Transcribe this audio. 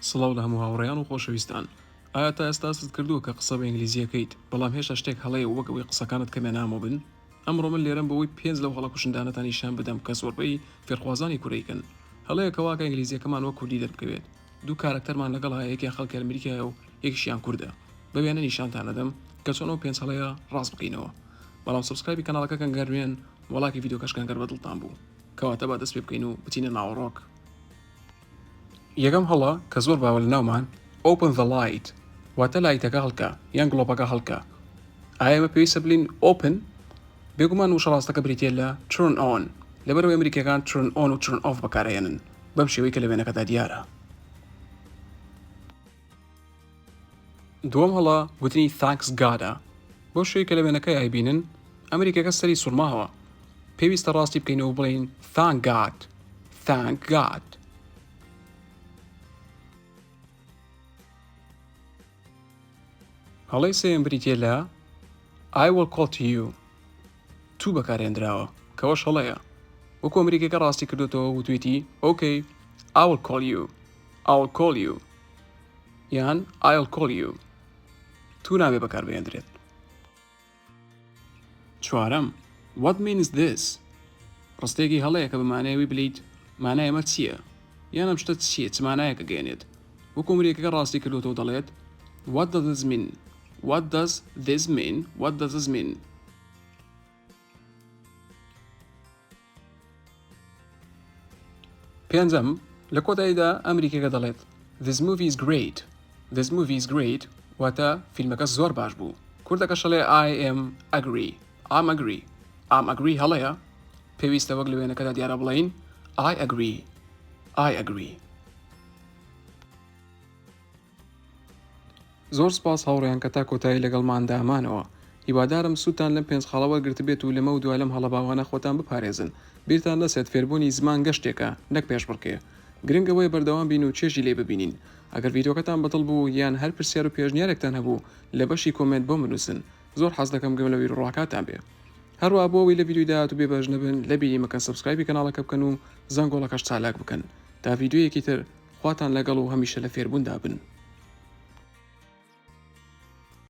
سڵاو لە هەموو هاوڕێیان و خۆشەویستان. ئایا تا ئێستا ست کردووە کە قسە بە ئینگلیزیەکەیت بەڵام هێشتا شتێک هەڵەیە وەک ئەوەی قسەکانت کەمێ نامۆ بن؟ ئەمڕۆ من لێرەم بەوەی 5 لەو هەڵە کوشندانەتان نیشان بدەم کە زۆربەی فێرخوازانی کوردیکن. هەڵەیەکە واکە ئینگلیزیەکەمان وەک کوردی دەربکەوێت. دوو کارکتەرمان لەگەڵ هەیە، یەکیان خەڵکی ئەمریکایە و یەکیشیان کوردە. بەوێنە نیشانتان دەدەم کە چۆن ئەو 5 هەڵەیە ڕاست بکەینەوە. بەڵام سبسکرایبی کەناڵەکەکەن گەڕێن، وڵاکی ڤیدیۆکەشکان گەر بەدڵتان بوو. کەواتە با دەست پێ بکەین و بچینە ناوەڕۆک. یەکەم هەڵە کە زۆر باوە لە ناومان open the light واتە لایتەکە هەڵکە یان گڵۆپەکە هەڵکە. ئایا ئێمە پێویستە بڵین open؟ بێگومان وشە ڕاستەکە بریتێ لە turn on، لەبەرەوەی ئەمریکیەکان turn on و turn off بەکارهێنن بەم شێوەی کە لە وێنەکەدا دیارە. دووەم هەڵە گوتنی thanks God-ە. بۆ شوێی کە لە وێنەکەی ئایبینن ئەمریکیەکە سەری سوورماوە. پێویستە ڕاستی بکەینەوە بڵین thank God. thank God. هەڵەی سێم بریتێ لە I will call to you. تو بەکارهێنراوە کەوەش هەڵەیە. وەکو ئەمریکیەکە ڕاستی کردوێتەوە وتوێتی OK I will call you. I will call you. یان I'll call you. تو نابێ بەکاربهێنرێت. چوارەم What means this؟ ڕستێکی هەڵەیە کە بە مانایەوەی بلیت مانای ئەمە چییە؟ یان ئەم شتە چییە؟ چ مانایەکە گەێنێت؟ وەکو ئەمریکیەکە ڕاستی کردوێتەوە دەڵێت What does this mean؟ What does this mean؟ What does this mean؟ پێنجەم لە کۆتاییدا ئەمریکیەکە دەڵێت This movie is great. This movie is great واتە فیلمەکە زۆر باش بوو. کوردەکە شەڵێ I am agree. I'm agree. I'm agree هەڵەیە پێویستە وەک لە وێنەکەدا دیارە بڵین I agree. I agree. زۆر سپاس هاوڕێیان کە تا کۆتایی لەگەڵمان دامانەوە. هیوادارم سوودتان لەم 5 خاڵە وەرگرت بێت و لەمە و دوای لەم هەڵە باوانە خۆتان بپارێزن. بیرتان نەسێت فێربوونی زمان گەشتێکە نەک پێشبڕکێ. گرنگەوەی بەردەوام بین و چێژی لێ ببینین. ئەگەر ڤیدیۆکەتان بەدڵ بوو یان هەر پرسیار و پێشنیارێکتان هەبوو لە بەشی کۆمنت بۆ منووسن. زۆر حەز دەکەم گەم لە ویرڕاکاتان بێ. هەروە بۆ ئەوەی لە ڤیدیۆیدا هاتوو بێ بەش نەبن لە بیری مەکەن سبسکرایبی کەناڵەکە بکەن و زەنگۆڵەکەش چالاک بکەن تا ڤیدیۆیەکی تر خواتان لەگەڵ و هەمیشە لە فێربووندا بن.